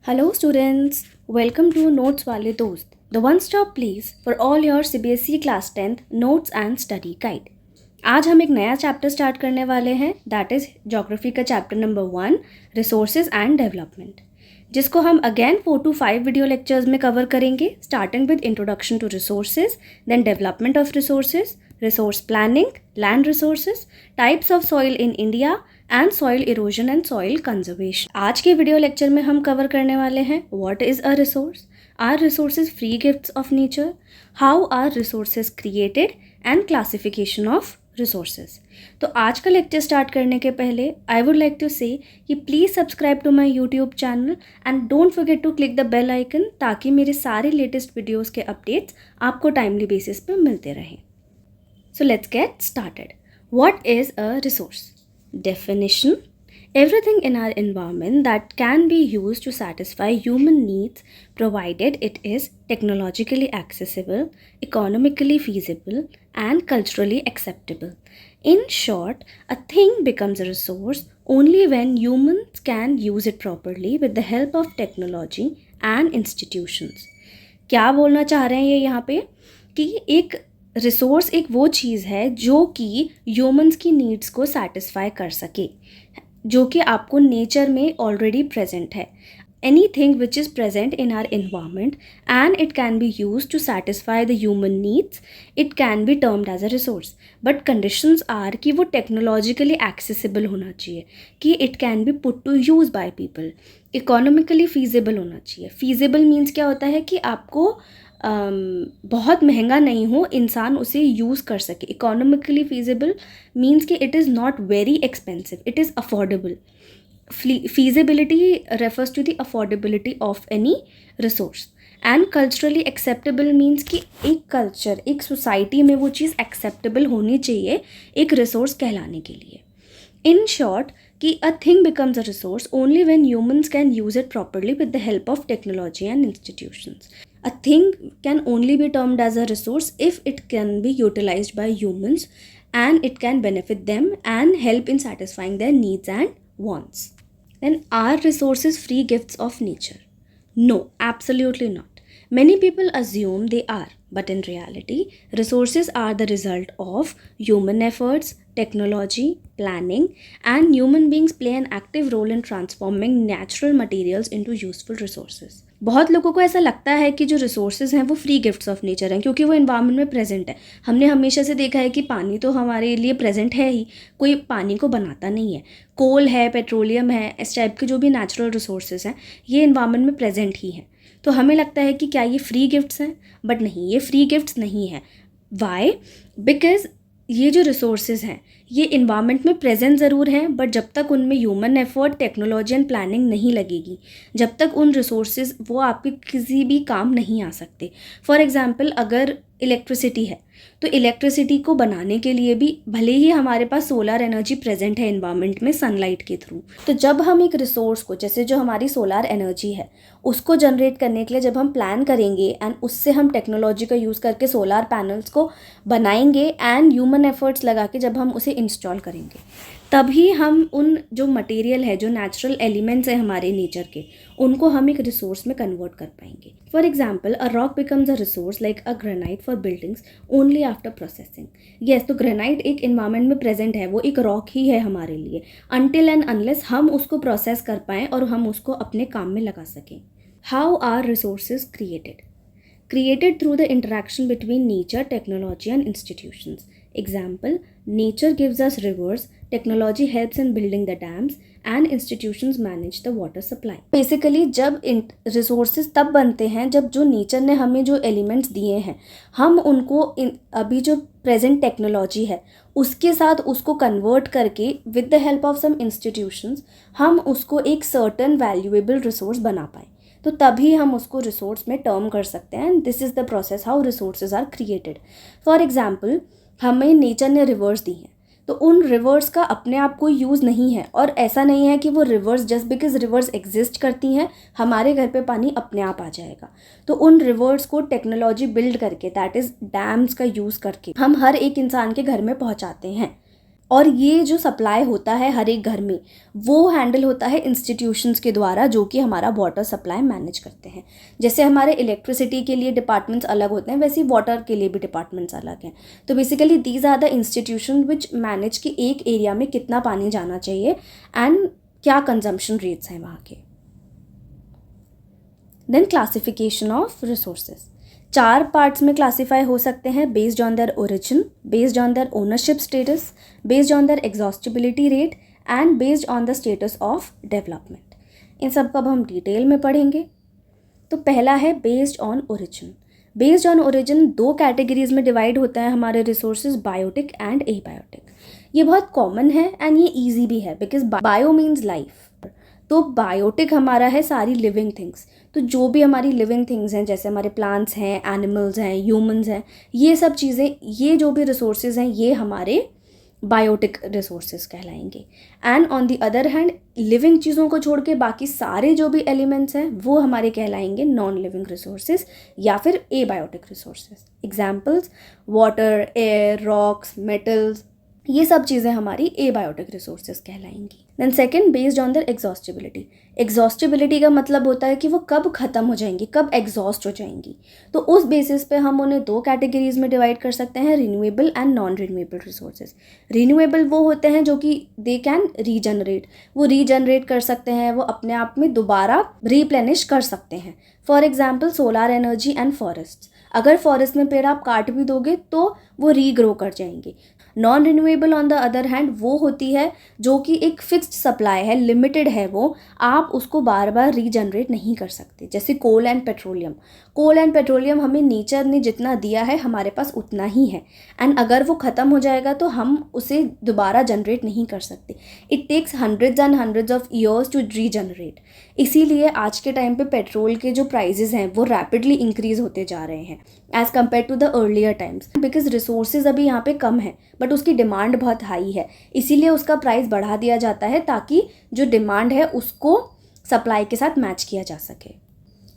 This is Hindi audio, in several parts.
Hello students, welcome to Notes वाले दोस्त, the one stop place for all your CBSE class 10th notes and study guide. आज हम एक नया चैप्टर स्टार्ट करने वाले हैं, दैट इज़ ज्योग्राफी का chapter number 1 resources and development, जिसको हम अगेन 4 to 5 वीडियो लेक्चर्स में कवर करेंगे, starting with introduction to resources, then development of resources, resource planning, land resources, types of soil in India and soil erosion and soil conservation. आज के वीडियो लेक्चर में हम कवर करने वाले हैं what is a resource, are resources free gifts of nature, how are resources created and classification of resources. तो आज का लेक्चर स्टार्ट करने के पहले I would like to say कि please subscribe to my YouTube channel and don't forget to click the bell icon, ताकि मेरे सारे लेटेस्ट वीडियोज़ के अपडेट्स आपको टाइमली बेसिस पे मिलते रहें. So let's get started. What is a resource? Definition: everything in our environment that can be used to satisfy human needs, provided it is technologically accessible, economically feasible, and culturally acceptable. In short, a thing becomes a resource only when humans can use it properly with the help of technology and institutions. क्या बोलना चाह रहे हैं ये यहाँ पे कि एक रिसोर्स एक वो चीज़ है जो कि ह्यूमंस की नीड्स को सेटिस्फाई कर सके, जो कि आपको नेचर में ऑलरेडी प्रेजेंट है. Anything which is present in our environment and it can be use to satisfy the human needs, it can be termed as a resource. But conditions are कि वो टेक्नोलॉजिकली एक्सेसिबल होना चाहिए, कि it can be put to use by people, economically feasible होना चाहिए. फीजिबल मीन्स क्या होता है कि आपको बहुत महंगा नहीं हो, इंसान उसे यूज़ कर सके. इकोनॉमिकली फीजिबल मीन्स कि it is not very expensive, it is affordable. feasibility refers to the affordability of any resource. And culturally acceptable means कि एक कल्चर, एक सोसाइटी में वो चीज़ एक्सेप्टेबल होनी चाहिए एक रिसोर्स कहलाने के लिए. इन शॉर्ट कि a thing becomes a resource only when humans can use it properly with the help of technology and institutions. A thing can only be termed as a resource if it can be utilized by humans and it can benefit them and help in satisfying their needs and wants. Then, are resources free gifts of nature? No, absolutely not. Many people assume they are, but in reality, resources are the result of human efforts, technology, planning, and human beings play an active role in transforming natural materials into useful resources. बहुत लोगों को ऐसा लगता है कि जो रिसोर्सेज हैं वो फ्री गिफ्ट्स ऑफ नेचर हैं, क्योंकि वो इन्वायरमेंट में प्रेजेंट है. हमने हमेशा से देखा है कि पानी तो हमारे लिए प्रेजेंट है ही, कोई पानी को बनाता नहीं है. कोल है, पेट्रोलियम है, इस टाइप के जो भी नेचुरल रिसोर्सेज हैं ये इन्वायरमेंट में प्रेजेंट ही हैं. तो हमें लगता है कि क्या ये फ्री गिफ्ट्स हैं, बट नहीं, ये फ्री गिफ्ट्स नहीं है. वाई? बिकॉज ये जो रिसोर्सेज हैं ये इन्वायरमेंट में प्रेजेंट ज़रूर हैं, बट जब तक उनमें human effort, technology and planning नहीं लगेगी, जब तक उन रिसोर्सेज वो आपके किसी भी काम नहीं आ सकते. फॉर एग्ज़ाम्पल, अगर इलेक्ट्रिसिटी है तो इलेक्ट्रिसिटी को बनाने के लिए भी भले ही हमारे पास सोलर एनर्जी प्रेजेंट है इन्वायरमेंट में सनलाइट के थ्रू, तो जब हम एक रिसोर्स को, जैसे जो हमारी सोलर एनर्जी है, उसको जनरेट करने के लिए जब हम प्लान करेंगे एंड उससे हम टेक्नोलॉजी का यूज़ करके सोलर पैनल्स को बनाएंगे एंड ह्यूमन एफर्ट्स लगा के जब हम उसे इंस्टॉल करेंगे, तभी हम उन जो मटेरियल है, जो नेचुरल एलिमेंट्स हैं हमारे नेचर के, उनको हम एक रिसोर्स में कन्वर्ट कर पाएंगे. For example, a rock becomes a resource like a granite for buildings only after processing. Yes, तो ग्रेनाइट एक इन्वायरमेंट में प्रेजेंट है, वो एक रॉक ही है हमारे लिए, अनटिल एंड अनलेस हम उसको प्रोसेस कर पाएँ और हम उसको अपने काम में लगा सकें. How are resources created? Created through the interaction between nature, technology and institutions. Example, nature gives us rivers, technology helps in building the dams and institutions manage the water supply. Basically, जब resources तब बनते हैं जब जो nature ने हमें जो elements दिए हैं, हम उनको अभी जो present technology है उसके साथ उसको convert करके with the help of some institutions हम उसको एक certain valuable resource बना पाए, तो तभी हम उसको रिसोर्स में टर्म कर सकते हैं. And this is the process how resources are created. For example, हमें नेचर ने रिवर्स दी हैं, तो उन रिवर्स का अपने आप कोई यूज़ नहीं है, और ऐसा नहीं है कि वो reverse just because reverse exist करती हैं हमारे घर पे पानी अपने आप आ जाएगा. तो उन रिवर्स को टेक्नोलॉजी बिल्ड करके, दैट इज़ डैम्स का यूज़ करके, हम हर एक इंसान के घर में पहुँचाते हैं. और ये जो सप्लाई होता है हर एक घर में वो हैंडल होता है इंस्टीट्यूशंस के द्वारा, जो कि हमारा वाटर सप्लाई मैनेज करते हैं। जैसे हमारे इलेक्ट्रिसिटी के लिए डिपार्टमेंट्स अलग होते हैं, वैसे ही वाटर के लिए भी डिपार्टमेंट्स अलग हैं। तो basically these are the institution which manage कि एक एरिया में कितना पानी जाना चाहिए एंड क्या कंजम्पशन रेट्स हैं वहाँ के। Then classification of resources 4 parts में क्लासीफाई हो सकते हैं, based on their origin, based on their ownership status, based on their exhaustibility rate and based on the status of development. इन सब का अब हम डिटेल में पढ़ेंगे। तो पहला है based on origin. Based on origin 2 categories में डिवाइड होता है हमारे रिसोर्सेज, बायोटिक एंड एबायोटिक। ये बहुत कॉमन है एंड ये ईजी भी है, बिकॉज बायो मीन्स लाइफ। तो बायोटिक हमारा है सारी लिविंग थिंग्स। तो जो भी हमारी लिविंग थिंग्स हैं, जैसे हमारे प्लांट्स हैं, एनिमल्स हैं, ह्यूमंस हैं, ये सब चीज़ें, ये जो भी रिसोर्सेज हैं ये हमारे बायोटिक रिसोर्सेज कहलाएंगे। And on the other hand living चीज़ों को छोड़ के बाकी सारे जो भी एलिमेंट्स हैं वो हमारे कहलाएंगे नॉन लिविंग रिसोर्सेज या फिर abiotic resources. Examples water, air, rocks, metals, ये सब चीज़ें हमारी एबायोटिक रिसोर्सेज कहलाएंगी। Then second, based on their exhaustibility. Exhaustibility का मतलब होता है कि वो कब ख़त्म हो जाएंगी, कब एग्जॉस्ट हो जाएंगी। तो उस बेसिस पे हम उन्हें 2 कैटेगरीज में डिवाइड कर सकते हैं, renewable and non renewable resources. Renewable वो होते हैं जो कि दे कैन रीजनरेट, वो रीजनरेट कर सकते हैं, वो अपने आप में दोबारा रिप्लेनिश कर सकते हैं। For example solar energy and forest. अगर फॉरेस्ट में पेड़ आप काट भी दोगे तो वो रीग्रो कर जाएंगे। Non renewable on the other hand वो होती है जो कि एक फिक्स्ड सप्लाई है, लिमिटेड है, वो आप उसको बार बार रीजनरेट नहीं कर सकते। जैसे coal and petroleum. Coal and petroleum हमें नेचर ने जितना दिया है हमारे पास उतना ही है, एंड अगर वो ख़त्म हो जाएगा तो हम उसे दोबारा जनरेट नहीं कर सकते। It takes hundreds and hundreds of years to regenerate. इसीलिए आज के टाइम पे पेट्रोल के जो प्राइजेज़ हैं वो रैपिडली इंक्रीज़ होते जा रहे हैं as compare to the earlier times, because resources अभी यहाँ पे कम है बट उसकी डिमांड बहुत हाई है, इसीलिए उसका प्राइस बढ़ा दिया जाता है ताकि जो डिमांड है उसको सप्लाई के साथ मैच किया जा सके।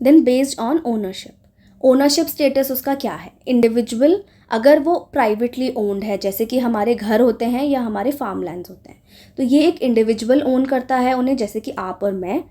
Then based on ownership. Ownership status उसका क्या है? इंडिविजुअल, अगर वो प्राइवेटली ओन्ड है, जैसे कि हमारे घर होते हैं या हमारे फार्म लैंड्स होते हैं, तो ये एक इंडिविजुअल ओन करता है उन्हें, जैसे कि आप और मैं,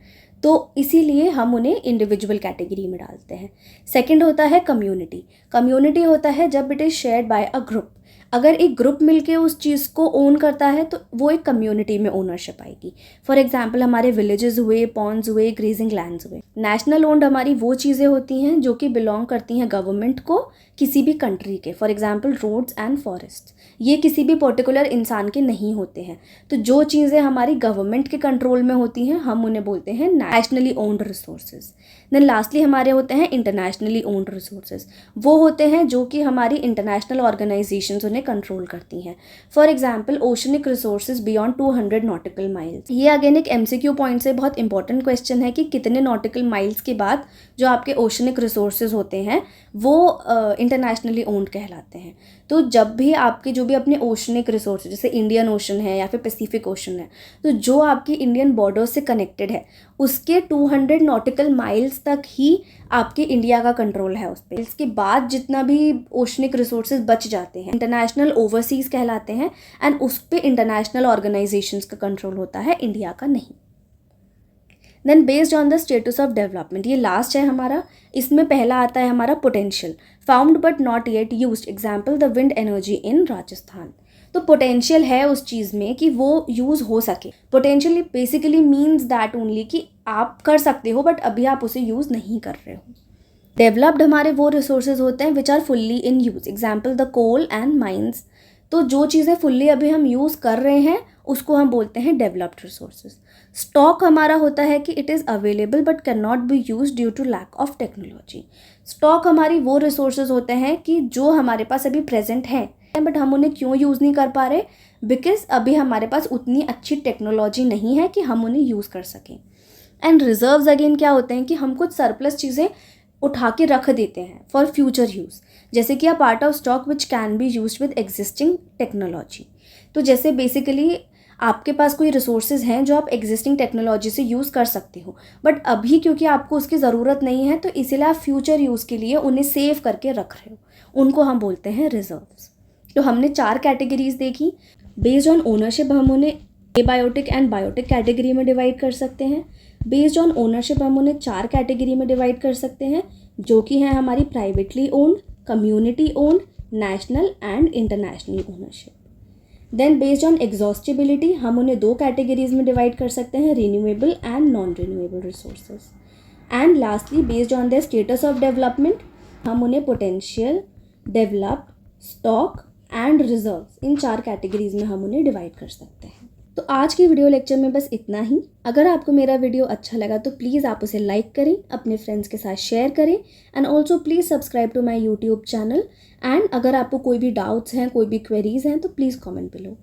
तो इसीलिए हम उन्हें इंडिविजुअल कैटेगरी में डालते हैं। सेकंड होता है कम्युनिटी। कम्युनिटी होता है जब it is shared by a group. अगर एक ग्रुप मिलके उस चीज़ को ओन करता है तो वो एक कम्युनिटी में ओनरशिप आएगी। फॉर एग्जांपल हमारे विलेजेस हुए, पॉन्ड्स हुए, ग्रेजिंग लैंड्स हुए। नेशनल ओन्ड हमारी वो चीज़ें होती हैं जो कि बिलोंग करती हैं गवर्नमेंट को, किसी भी कंट्री के। For example roads and forest, ये किसी भी पर्टिकुलर इंसान के नहीं होते हैं। तो जो चीज़ें हमारी गवर्नमेंट के कंट्रोल में होती हैं हम उन्हें बोलते हैं nationally owned resources. Then lastly हमारे होते हैं इंटरनेशनली ओन्ड रिसोर्सेज। वो होते हैं जो कि हमारी इंटरनेशनल ऑर्गेनाइजेशंस उन्हें कंट्रोल करती हैं। For example oceanic resources beyond 200 nautical miles. ये अगेन एक एमसीक्यू पॉइंट से बहुत इंपॉर्टेंट क्वेश्चन है कि कितने नॉटिकल माइल्स के बाद जो आपके ओशनिक रिसोर्सेज होते हैं वो इंटरनेशनली ओन्ड कहलाते हैं। तो जब भी आपके जो भी अपने ओशनिक रिसोर्सेज, जैसे इंडियन ओशन है या फिर पैसिफिक ओशन है, तो जो आपकी इंडियन बॉर्डर से कनेक्टेड है उसके 200 नॉटिकल माइल्स तक ही आपके इंडिया का कंट्रोल है उस पर। इसके बाद जितना भी ओशनिक रिसोर्सेज बच जाते हैं इंटरनेशनल ओवरसीज कहलाते हैं, एंड उस पर इंटरनेशनल ऑर्गेनाइजेशंस का कंट्रोल होता है, इंडिया का नहीं। Then based on the status of development, ये लास्ट है हमारा। इसमें पहला आता है हमारा potential, found but not yet used. Example the wind energy in Rajasthan. तो पोटेंशियल है उस चीज़ में कि वो यूज़ हो सके। Potentially basically means that only कि आप कर सकते हो बट अभी आप उसे यूज़ नहीं कर रहे हो। डेवलप्ड हमारे वो रिसोर्सेज होते हैं which are fully in use. Example the coal and mines. तो जो चीज़ें फुल्ली अभी हम यूज़ कर रहे हैं उसको हम बोलते हैं डेवलप्ड रिसोर्सेज। स्टॉक हमारा होता है कि it is available but can not be use due to lack of technology. Stock हमारी वो रिसोर्सेज होते हैं कि जो हमारे पास अभी प्रेजेंट हैं बट हम उन्हें क्यों यूज़ नहीं कर पा रहे, बिकॉज अभी हमारे पास उतनी अच्छी टेक्नोलॉजी नहीं है कि हम उन्हें यूज़ कर सकें। एंड रिजर्व्स अगेन क्या होते हैं कि हम कुछ सरप्लस चीज़ें उठा के रख देते हैं फॉर फ्यूचर यूज़, जैसे कि a part of stock which can be used with existing technology. तो जैसे बेसिकली आपके पास कोई रिसोर्सेज हैं जो आप एग्जिस्टिंग टेक्नोलॉजी से यूज़ कर सकते हो बट अभी क्योंकि आपको उसकी ज़रूरत नहीं है तो इसीलिए आप फ्यूचर यूज़ के लिए उन्हें सेव करके रख रहे हो, उनको हम बोलते हैं रिजर्व्स। तो हमने 4 कैटेगरीज देखी, बेस्ड ऑन ओनरशिप हम उन्हें एबायोटिक एंड बायोटिक कैटेगरी में डिवाइड कर सकते हैं। बेस्ड ऑन ओनरशिप हम उन्हें 4 कैटेगरी में डिवाइड कर सकते हैं, जो कि हैं हमारी privately owned, community owned, national and international ownership. Then based on exhaustibility हम उन्हें 2 कैटेगरीज में डिवाइड कर सकते हैं, renewable and non renewable resources. And lastly based on the status of development हम उन्हें potential, developed, stock and reserves, इन 4 कैटेगरीज में हम उन्हें डिवाइड कर सकते हैं। तो आज की वीडियो लेक्चर में बस इतना ही। अगर आपको मेरा वीडियो अच्छा लगा तो प्लीज़ आप उसे लाइक करें, अपने फ्रेंड्स के साथ शेयर करें and also please subscribe to my YouTube channel. एंड अगर आपको कोई भी डाउट्स हैं, कोई भी क्वेरीज हैं तो प्लीज़ कॉमेंट बिलो।